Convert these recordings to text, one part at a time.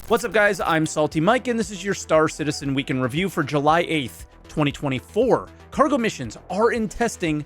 What's up, guys? I'm SaltEMike, and this is your Star Citizen Week in Review for July 8th, 2024. Cargo missions are in testing,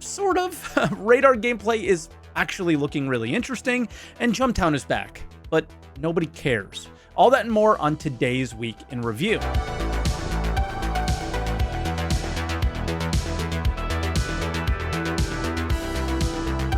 sort of. Radar gameplay is actually looking really interesting, and Jumptown is back, but nobody cares. All that and more on today's Week in Review.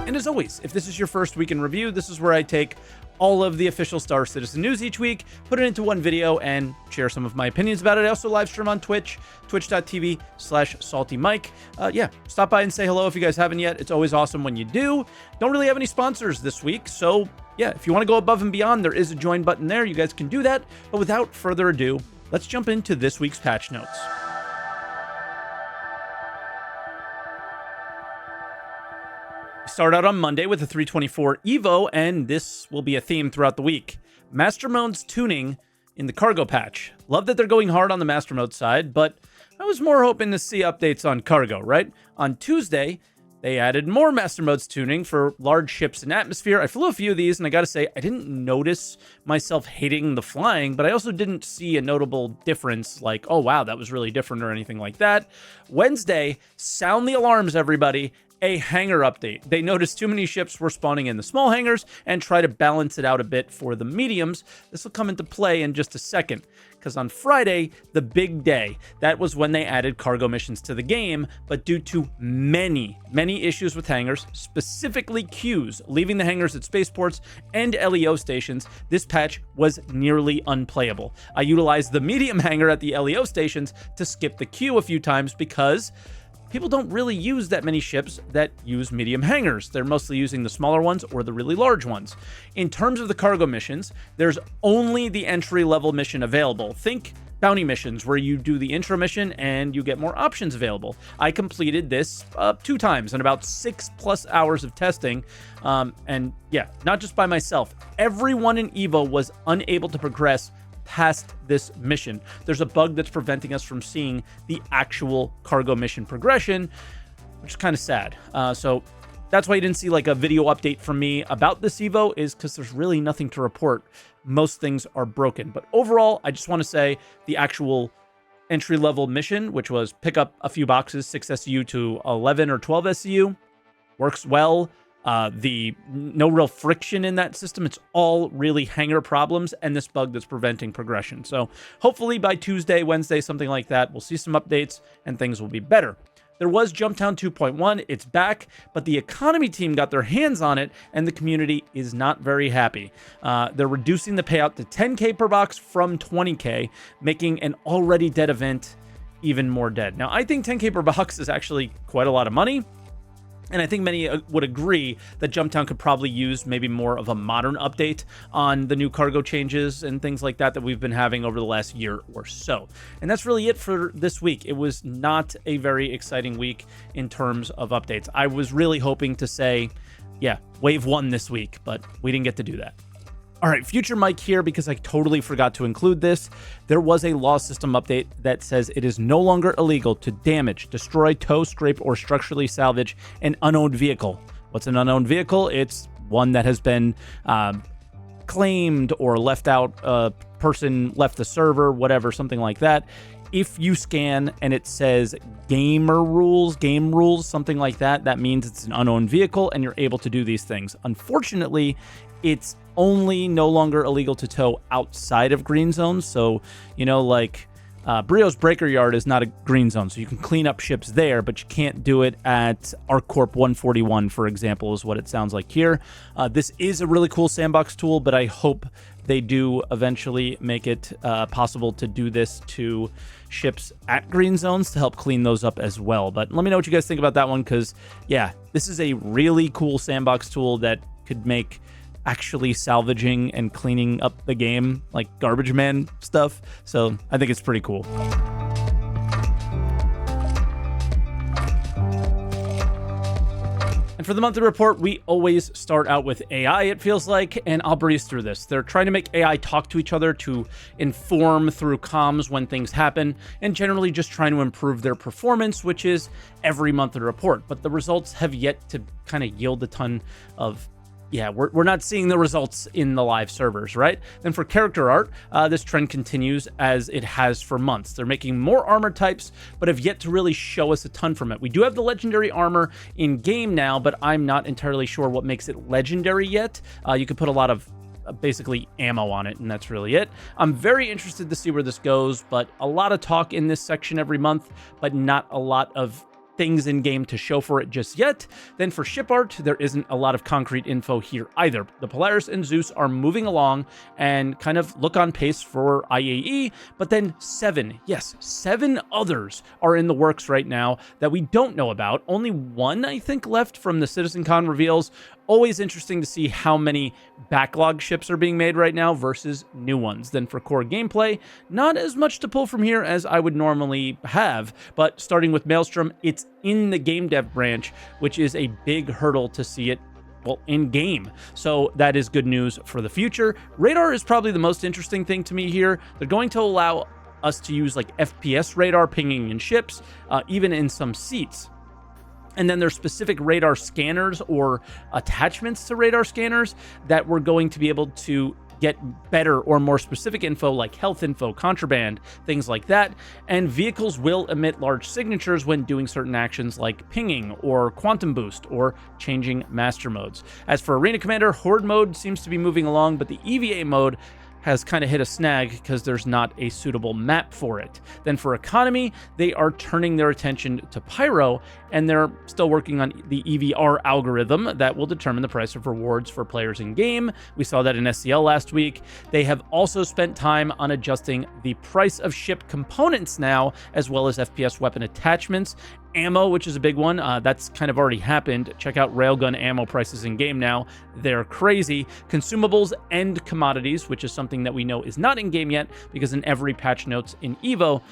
And as always, if this is your first Week in Review, this is where I take all of the official Star Citizen news each week, put it into one video, and share some of my opinions about it. I also live stream on Twitch, twitch.tv/SaltEMike. Yeah, stop by and say hello if you guys haven't yet. It's always awesome when you do. Don't really have any sponsors this week, so yeah, if you want to go above and beyond, there is a join button there. You guys can do that. But without further ado, let's jump into this week's patch notes. Start out on Monday with the 324 Evo, and this will be a theme throughout the week. Master Mode's tuning in the cargo patch. Love that they're going hard on the Master Mode side, but I was more hoping to see updates on cargo, right? On Tuesday, they added more Master Mode's tuning for large ships in atmosphere. I flew a few of these, and I gotta say, I didn't notice myself hating the flying, but I also didn't see a notable difference like, oh wow, that was really different or anything like that. Wednesday, sound the alarms, everybody. A hangar update. They noticed too many ships were spawning in the small hangars and try to balance it out a bit for the mediums. This will come into play in just a second, because on Friday, the big day, that was when they added cargo missions to the game, but due to many issues with hangars, specifically queues, leaving the hangars at spaceports and LEO stations, this patch was nearly unplayable. I utilized the medium hangar at the LEO stations to skip the queue a few times because people don't really use that many ships that use medium hangars. They're mostly using the smaller ones or the really large ones. In terms of the cargo missions, there's only the entry-level mission available. Think bounty missions where you do the intro mission and you get more options available. I completed this 2 times in about 6+ hours of testing. And yeah, not just by myself. Everyone in Evo was unable to progress past this mission. There's a bug that's preventing us from seeing the actual cargo mission progression, which is kind of sad. So that's why you didn't see like a video update from me about this Evo, is because there's really nothing to report. Most things are broken. But overall, I just want to say the actual entry-level mission, which was pick up a few boxes, 6 SCU to 11 or 12 SCU, works well. The no real friction in that system. It's all really hangar problems and this bug that's preventing progression. So hopefully by Tuesday, Wednesday, something like that, we'll see some updates and things will be better. There was Jumptown 2.1. It's back, but the economy team got their hands on it and the community is not very happy. They're reducing the payout to 10K per box from 20K, making an already dead event even more dead. Now, I think 10K per box is actually quite a lot of money. And I think many would agree that Jumptown could probably use maybe more of a modern update on the new cargo changes and things like that we've been having over the last year or so. And that's really it for this week. It was not a very exciting week in terms of updates. I was really hoping to say, yeah, Wave 1 this week, but we didn't get to do that. All right, future Mike here because I totally forgot to include this. There was a law system update that says it is no longer illegal to damage, destroy, tow, scrape, or structurally salvage an unowned vehicle. What's an unowned vehicle? It's one that has been claimed or left out, a person left the server, whatever, something like that. If you scan and it says game rules, something like that, that means it's an unowned vehicle and you're able to do these things. Unfortunately, it's only no longer illegal to tow outside of green zones. So, you know, like Brio's Breaker Yard is not a green zone, so you can clean up ships there, but you can't do it at ArcCorp 141, for example, is what it sounds like here. This is a really cool sandbox tool, but I hope they do eventually make it possible to do this to ships at green zones to help clean those up as well. But let me know what you guys think about that one, because, yeah, this is a really cool sandbox tool that could make actually salvaging and cleaning up the game like garbage man stuff. So I think it's pretty cool. And for the monthly report, we always start out with AI, it feels like, and I'll breeze through this. They're trying to make AI talk to each other to inform through comms when things happen, and generally just trying to improve their performance, which is every monthly report. But the results have yet to kind of yield a ton of yeah, we're not seeing the results in the live servers, right? Then for character art, this trend continues as it has for months. They're making more armor types, but have yet to really show us a ton from it. We do have the legendary armor in game now, but I'm not entirely sure what makes it legendary yet. You could put a lot of basically ammo on it, and that's really it. I'm very interested to see where this goes, but a lot of talk in this section every month, but not a lot of things in game to show for it just yet. Then for ship art, there isn't a lot of concrete info here either. The Polaris and Zeus are moving along and kind of look on pace for IAE, but then 7 others are in the works right now that we don't know about. Only one, I think, left from the CitizenCon reveals. Always interesting to see how many backlog ships are being made right now versus new ones. Then for core gameplay, not as much to pull from here as I would normally have, but starting with Maelstrom, it's in the game dev branch, which is a big hurdle to see it, well, in game. So that is good news for the future. Radar is probably the most interesting thing to me here. They're going to allow us to use like FPS radar pinging in ships, even in some seats. And then there's specific radar scanners or attachments to radar scanners that we're going to be able to get better or more specific info like health info, contraband, things like that. And vehicles will emit large signatures when doing certain actions like pinging or quantum boost or changing master modes. As for Arena Commander, Horde mode seems to be moving along, but the EVA mode has kind of hit a snag because there's not a suitable map for it. Then for economy, they are turning their attention to Pyro, and they're still working on the EVR algorithm that will determine the price of rewards for players in game. We saw that in SCL last week. They have also spent time on adjusting the price of ship components now, as well as FPS weapon attachments. Ammo, which is a big one, that's kind of already happened. Check out railgun ammo prices in game now. They're crazy. Consumables and commodities, which is something that we know is not in game yet, because in every patch notes in Evo,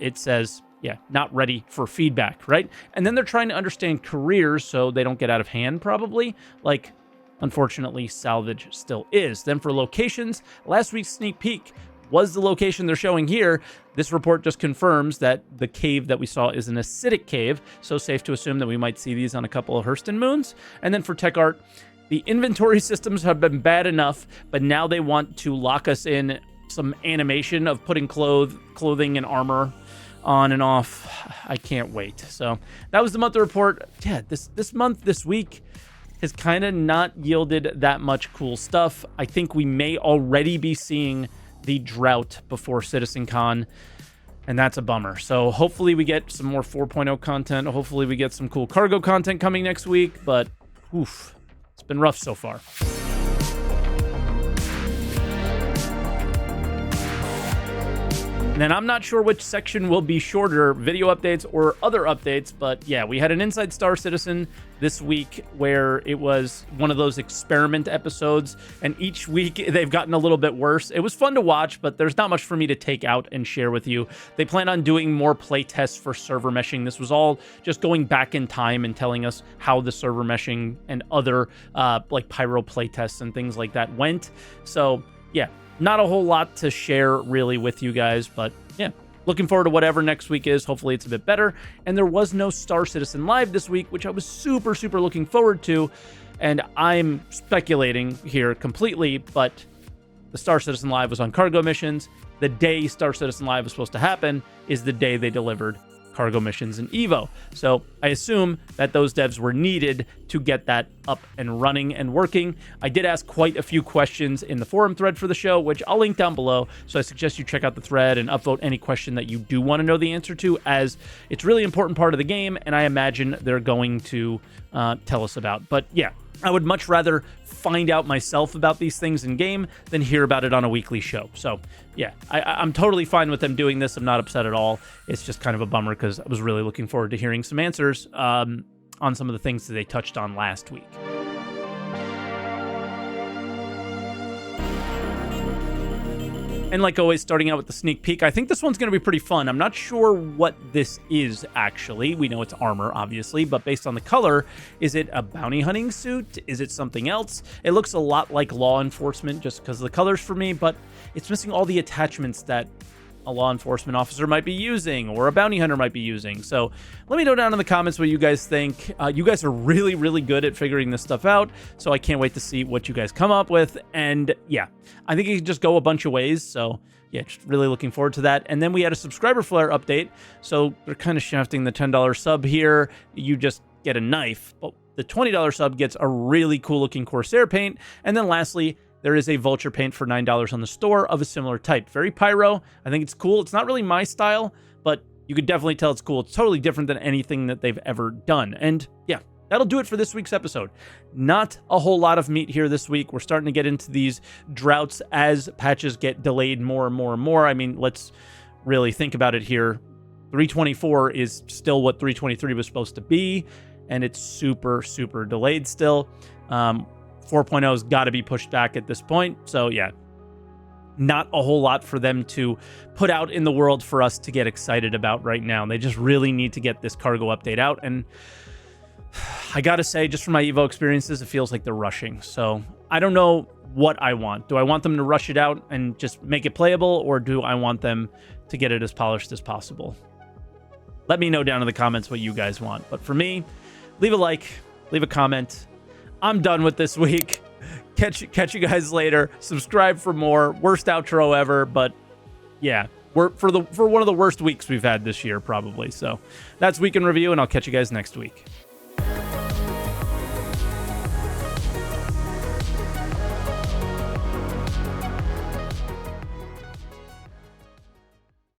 it says, yeah, not ready for feedback, right? And then they're trying to understand careers so they don't get out of hand, probably. Like, unfortunately, salvage still is. Then for locations, last week's sneak peek was the location they're showing here. This report just confirms that the cave that we saw is an acidic cave, so safe to assume that we might see these on a couple of Hurston moons. And then for tech art, the inventory systems have been bad enough, but now they want to lock us in some animation of putting clothing and armor on and off. I can't wait. So that was the monthly report. Yeah, this week has kind of not yielded that much cool stuff. I think we may already be seeing the drought before CitizenCon, and that's a bummer. So hopefully we get some more 4.0 content. Hopefully we get some cool cargo content coming next week, but oof, it's been rough so far. And then I'm not sure which section will be shorter, video updates or other updates, but yeah, we had an Inside Star Citizen this week where it was one of those experiment episodes, and each week they've gotten a little bit worse. It was fun to watch, but there's not much for me to take out and share with you. They plan on doing more play tests for server meshing. This was all just going back in time and telling us how the server meshing and other like Pyro play tests and things like that went. So yeah, not a whole lot to share really with you guys, but yeah, looking forward to whatever next week is. Hopefully it's a bit better. And there was no Star Citizen Live this week, which I was super looking forward to. And I'm speculating here completely, but the Star Citizen Live was on cargo missions. The day Star Citizen Live was supposed to happen is the day they delivered cargo missions in Evo. So I assume that those devs were needed to get that up and running and working. I did ask quite a few questions in the forum thread for the show, which I'll link down below. So I suggest you check out the thread and upvote any question that you do want to know the answer to, as it's a really important part of the game, and I imagine they're going to tell us about. But yeah, I would much rather find out myself about these things in game than hear about it on a weekly show. So yeah, I'm totally fine with them doing this. I'm not upset at all. It's just kind of a bummer because I was really looking forward to hearing some answers on some of the things that they touched on last week. And like always, starting out with the sneak peek, I think this one's going to be pretty fun. I'm not sure what this is, actually. We know it's armor, obviously, but based on the color, is it a bounty hunting suit? Is it something else? It looks a lot like law enforcement just because of the colors for me, but it's missing all the attachments that a law enforcement officer might be using or a bounty hunter might be using. So let me know down in the comments what you guys think. You guys are really, really good at figuring this stuff out. So I can't wait to see what you guys come up with. And yeah, I think it can just go a bunch of ways. So yeah, just really looking forward to that. And then we had a subscriber Flair update. So they're kind of shafting the $10 sub here. You just get a knife, but the $20 sub gets a really cool looking Corsair paint. And then lastly, there is a vulture paint for $9 on the store of a similar type. Very pyro. I think it's cool. It's not really my style, but you could definitely tell it's cool. It's totally different than anything that they've ever done. And yeah, that'll do it for this week's episode. Not a whole lot of meat here this week. We're starting to get into these droughts as patches get delayed more and more and more. I mean, let's really think about it here. 324 is still what 323 was supposed to be, and it's super, super delayed still. 4.0 has got to be pushed back at this point. So yeah, not a whole lot for them to put out in the world for us to get excited about right now. They just really need to get this cargo update out. And I got to say, just from my Evo experiences, it feels like they're rushing. So I don't know what I want. Do I want them to rush it out and just make it playable, or do I want them to get it as polished as possible? Let me know down in the comments what you guys want. But for me, leave a like, leave a comment. I'm done with this week. Catch you guys later. Subscribe for more. Worst outro ever, but yeah, we're for one of the worst weeks we've had this year, probably. So that's Week in Review, and I'll catch you guys next week.